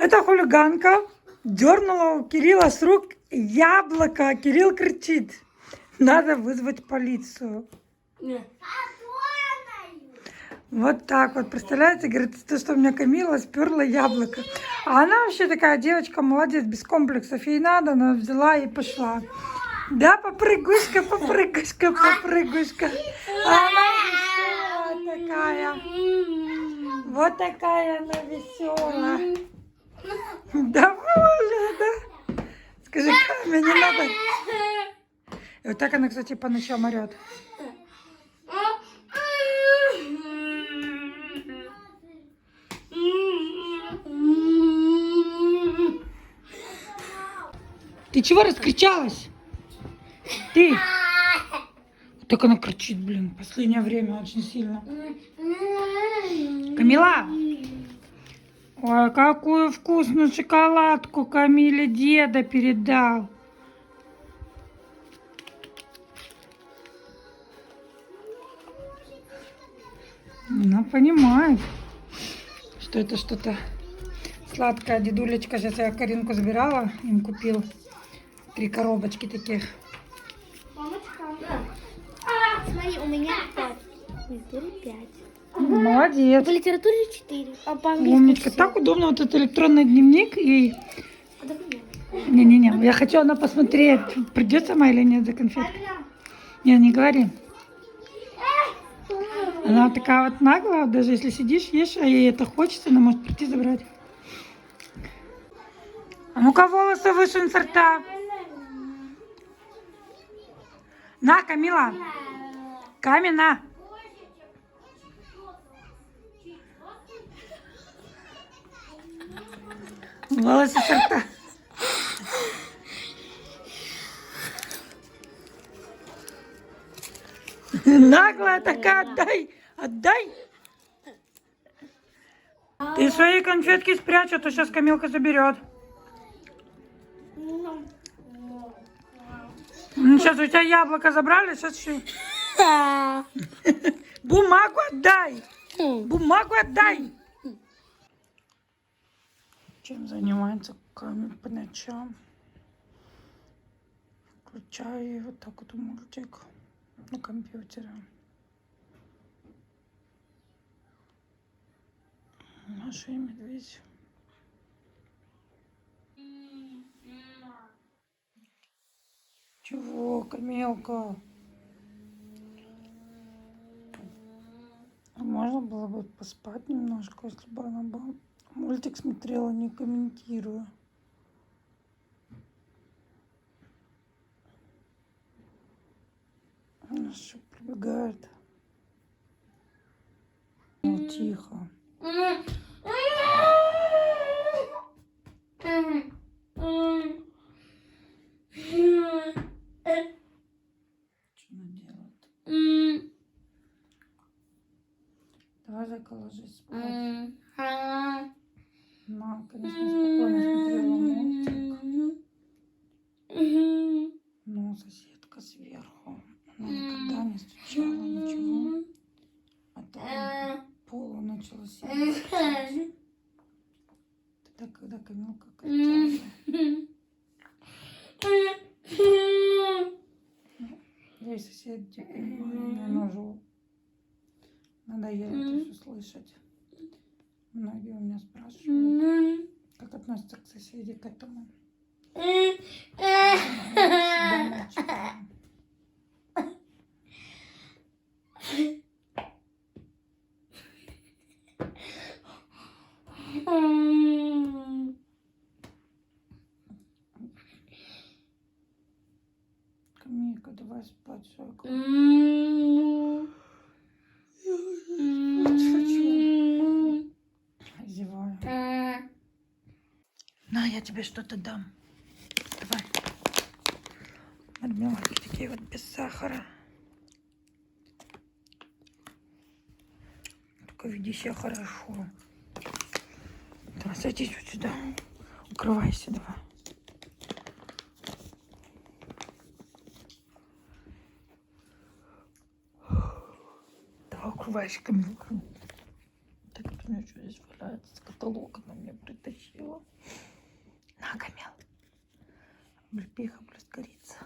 Эта хулиганка дернула у Кирилла с рук яблоко. Кирилл кричит. Надо вызвать полицию. Вот так вот, представляете? Говорит, то, что у меня Камила сперла яблоко. А она вообще такая девочка, молодец, без комплексов. Ей надо, она взяла и пошла. Да, попрыгушка, попрыгушка, попрыгушка. А она веселая такая. Вот такая она веселая. Довольна, да? Скажи, мне не надо. И вот так она, кстати, по ночам орет. Ты чего раскричалась? Ты? Так она кричит, блин, в последнее время очень сильно. Камила! Ой, какую вкусную шоколадку Камиле деда передал. Она понимает, что это что-то сладкое. Дедулечка, сейчас я Каринку забирала, им купил 3 коробочки таких. Смотри, у меня 5. В истории 5. Молодец. В литературе 4. А по-английски Умничка. всё. Так удобно, вот этот электронный дневник. И... А документ? Не-не-не, я хочу она посмотреть, придет сама или нет за конфеткой. Не говори. Она такая вот наглая, даже если сидишь, ешь, а ей это хочется, она может прийти забрать. А ну-ка волосы высунь с рта. На, Камила. Камина. Волосы с рта. Наглая такая, отдай, отдай. Ты свои конфетки спрячь, а то сейчас Камилка заберет. Сейчас у тебя яблоко забрали, сейчас еще... Бумагу отдай! Бумагу отдай! Чем занимается Камиль по ночам? Включаю вот так вот мультик на компьютере. Маша и медведь. Чего, Камилка? Можно было бы поспать немножко, если бы она бы мультик смотрела, не комментируя. Она еще прибегает. Ну, тихо. Что она делает? Давай, зайка, ложись спать. Мама, конечно, спокойно смотрела мультик. Но соседка сверху. Она никогда не стучала, ничего. А то пола начала сильно стучать. Тогда, когда Камилка кричала. Я и соседи, наверное, уже надоело это все слышать. Многие у меня спрашивают, как относятся к соседи к этому. Всегда молчат. Камилька, давай спать, зайка. Зеваю. На, я тебе что-то дам. Давай. Мармеладки такие вот без сахара. Только веди себя хорошо. Давай, садись вот сюда. Укрывайся, давай. Давай, укрывайся, Камилка. Так, у меня что здесь валяется? Каталог она мне притащила. Облепиха плюс корица.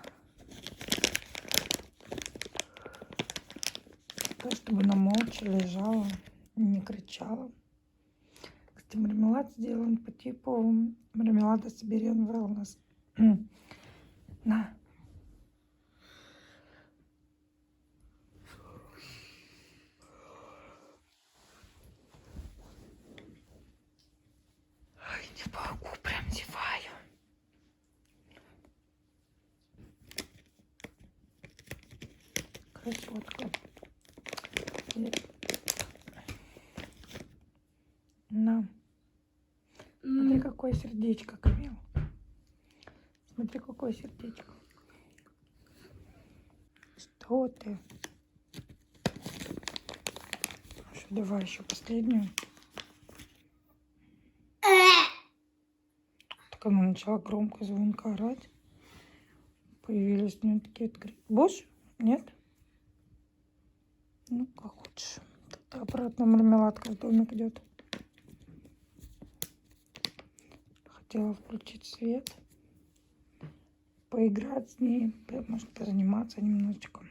То, чтобы она молча лежала, не кричала. Кстати, мармелад сделан по типу мармелада Siberian Wellness. На. Ой, не могу, прям зеваю. Красотка. На. Смотри, какое сердечко, Камил. Смотри, какое сердечко. Что ты? Что, давай еще последнюю. Так она начала громко, звонко орать. Появились у нее такие открытия. Будешь? Нет? Ну, как хочешь. Тогда обратно мармеладка в домик идет. Хотела включить свет. Поиграть с ней. Может, позаниматься немножечко.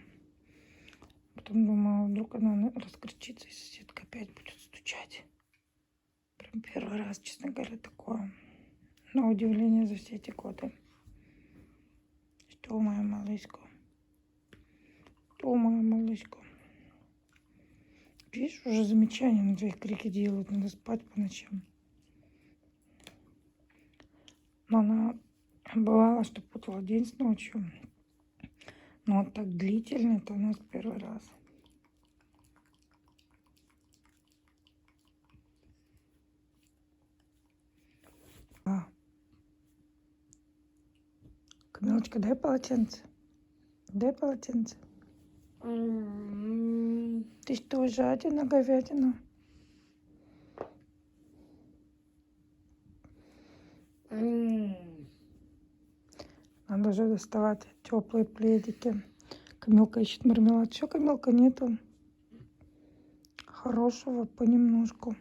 Потом думаю, вдруг она раскричится, и соседка опять будет стучать. Прям первый раз, честно говоря, такое. На удивление за все эти годы. Что, моя малышка? Что, моя малышка? Видишь, уже замечания на твоих крики делают. Надо спать по ночам. Но она бывало, что путала день с ночью. Но вот так длительно, это у нас первый раз. Камилочка, дай полотенце. Дай полотенце. Ты что, жадина, говядина? Надо же доставать теплые пледики. Камилка ищет мармелад. Все, Камилка, нету. Хорошего понемножку.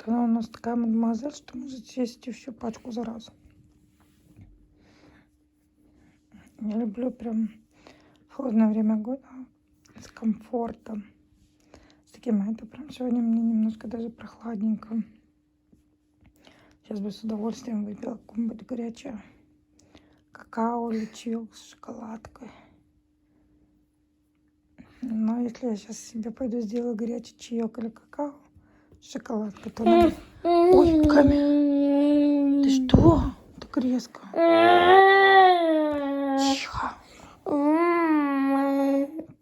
Она у нас такая мадемуазель, что может съесть всю пачку за раз. Я люблю прям в холодное время года с комфортом. С таким, это прям сегодня мне немножко даже прохладненько. Сейчас бы с удовольствием выпила какое-нибудь горячее какао или чаек с шоколадкой. Но если я сейчас себе пойду сделаю горячий чаек или какао с шоколадкой, то надо... Ой, Камя, ты что? Так резко. Тихо.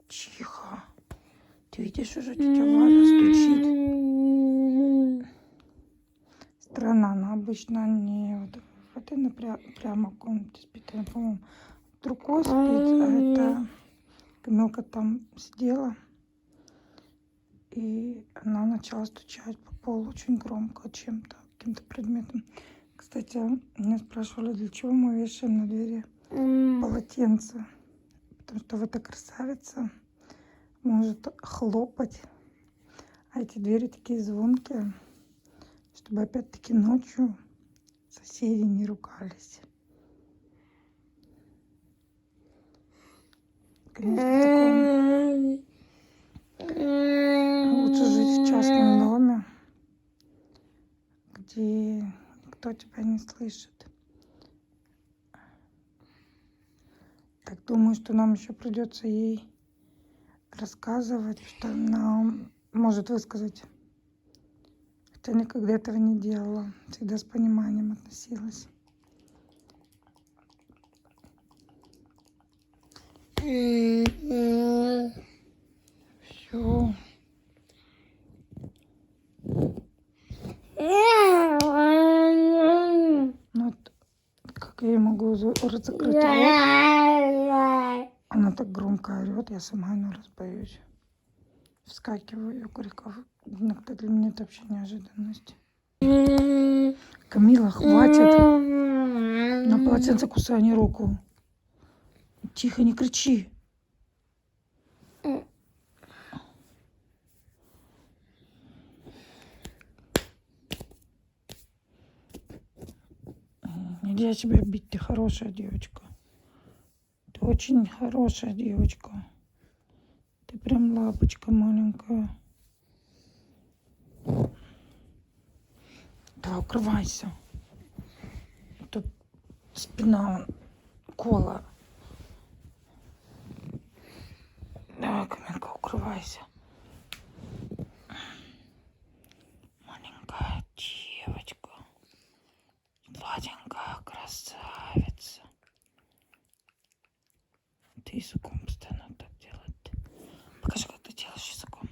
Тихо. Ты видишь, уже тетя Валя стучит. Странно, она обычно не вот в этой прямо комнате спит, она, по-моему, в другой спит, а это Камилка там сидела, и она начала стучать по полу очень громко чем-то, каким-то предметом. Кстати, меня спрашивали, для чего мы вешаем на двери полотенце, потому что вот эта красавица может хлопать, а эти двери такие звонкие, чтобы опять-таки ночью соседи не ругались. Конечно, лучше жить в частном доме, где никто тебя не слышит. Так думаю, что нам еще придется ей рассказывать, что она может высказать. Хотя никогда этого не делала, всегда с пониманием относилась. Все. Ну, вот, как я могу закрыть рот? Она так громко орет, я сама, наверное, боюсь. Вскакиваю ее криков. Иногда для меня это вообще неожиданность. Камила, хватит. На полотенце кусай, не руку. Тихо, не кричи. Не Нельзя себя бить, ты хорошая девочка. Ты очень хорошая девочка. Ты прям лапочка маленькая. Да, укрывайся. Тут спина кола. Давай, Камилка, укрывайся. Маленькая девочка. Сладенькая красавица. Ты языком постоянно так делать. Покажи, как ты делаешь языком.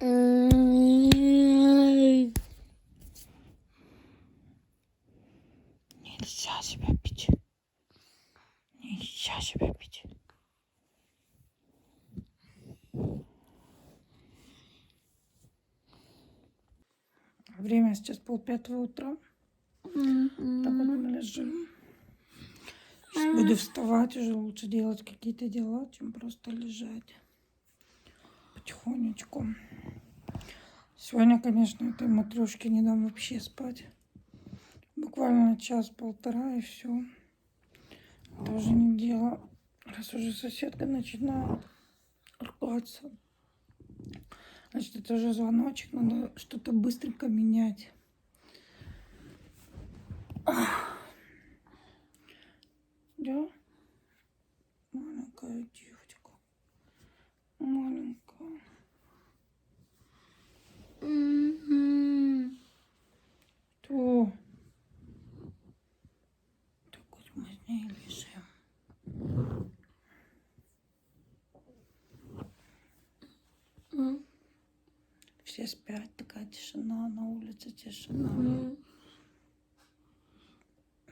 Нельзя себя бить. Нельзя себя бить. Время сейчас 4:30 утра. Так вот мы лежим. Сейчас буду вставать, уже лучше делать какие-то дела, чем просто лежать потихонечку. Сегодня, конечно, этой матрешке не дам вообще спать. Буквально час-полтора и все. Это уже не дело. Раз уже соседка начинает ругаться. Значит, это уже звоночек, надо что-то быстренько менять. Да? Маленькая девочка. Маленькая. Что? Так вот мы с ней лежим. Все спят, такая тишина, на улице тишина.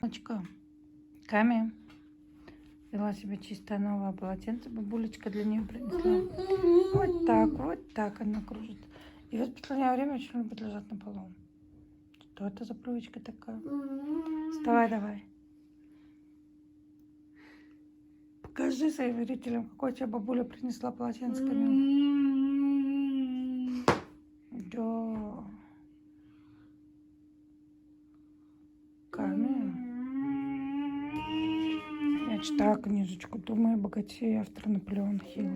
Мамочка, Ками взяла себе чистое новое полотенце, бабулечка для нее принесла. Вот так она кружит. И вот в последнее время очень любит лежать на полу. Что это за привычка такая? Вставай давай. Покажи своим зрителям, какое тебе бабуля принесла полотенце, Камила. Да. Камила. Я читаю книжечку «Думай о богатее», автор Наполеон Хилл.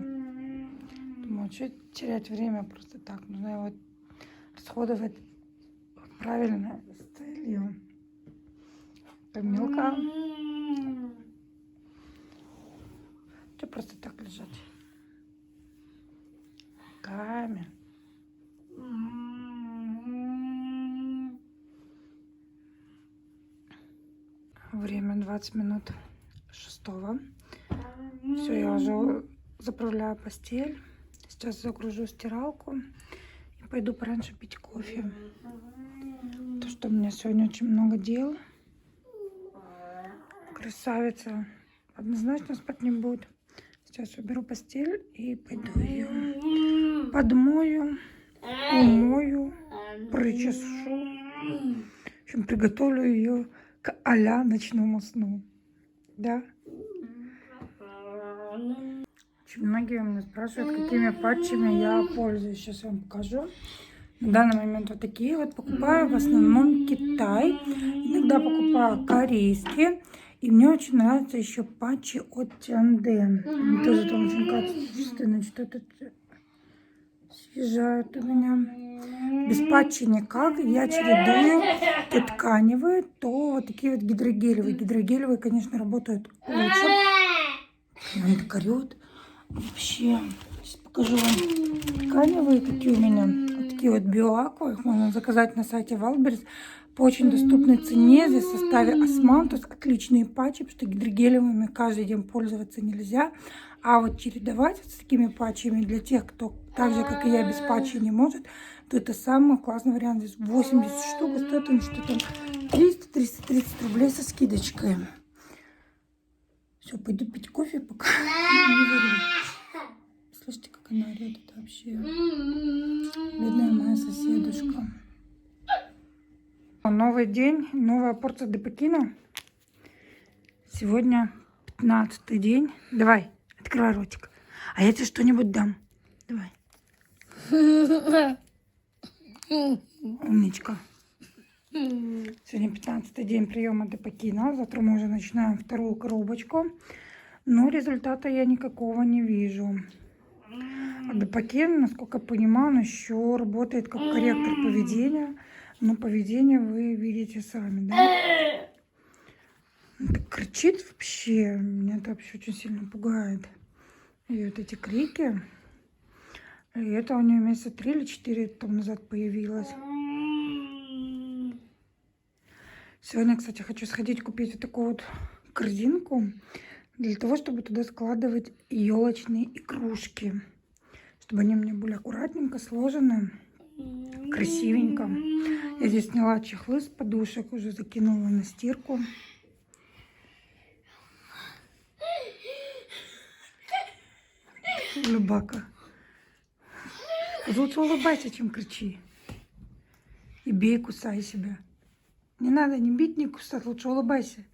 Думаю, что терять время просто так. Нужно его расходовать правильно, с целью. Камилка. Что просто так лежать? Камень. Время 20 минут 6. Все, я уже заправляю постель. Сейчас загружу стиралку и пойду пораньше пить кофе. То, что у меня сегодня очень много дел. Красавица однозначно спать не будет. Сейчас уберу постель и пойду ее подмою, умою, причешу. В общем, приготовлю ее к а-ля ночному сну. Да? Очень многие меня спрашивают, какими патчами я пользуюсь. Сейчас я вам покажу. На данный момент вот такие вот покупаю. В основном Китай. Иногда покупаю корейские. И мне очень нравятся еще патчи от Тянден. Они тоже там очень качественные. Что-то съезжают у меня. Без патчи никак. Я чередую то тканевые, то вот такие вот гидрогелевые. Гидрогелевые, конечно, работают лучше. Он так орет. Вообще, сейчас покажу вам тканевые, какие у меня. Вот такие вот биоаква. Их можно заказать на сайте Wildberries по очень доступной цене. Здесь в составе османтус. Отличные патчи, потому что гидрогелевыми каждый день пользоваться нельзя. А вот чередовать вот с такими патчами для тех, кто так же, как и я, без патчей не может, то это самый классный вариант. Здесь 80 штук, стоит он что-то 300-330 рублей со скидочкой. Все, пойду пить кофе, пока не варю. Слышите, как она орет? Это вообще бедная моя соседушка. Новый день, новая порция депекина. Сегодня 15-й день. Давай, открывай ротик. А я тебе что-нибудь дам. Давай. Умничка. Сегодня 15-й день приема Депакина. Завтра мы уже начинаем вторую коробочку. Но результата я никакого не вижу. А Депакин, насколько я понимаю, он еще работает как корректор поведения. Но поведение вы видите сами, да? Он так кричит вообще. Меня это вообще очень сильно пугает. И вот эти крики. И это у нее месяца 3 или 4 там назад появилось. Сегодня, кстати, хочу сходить купить вот такую вот корзинку для того, чтобы туда складывать елочные игрушки. Чтобы они у меня были аккуратненько сложены, красивенько. Я здесь сняла чехлы с подушек, уже закинула на стирку. Любака. Лучше улыбайся, чем кричи. И бей, кусай себя. Не надо ни бить, ни кусать, лучше улыбайся.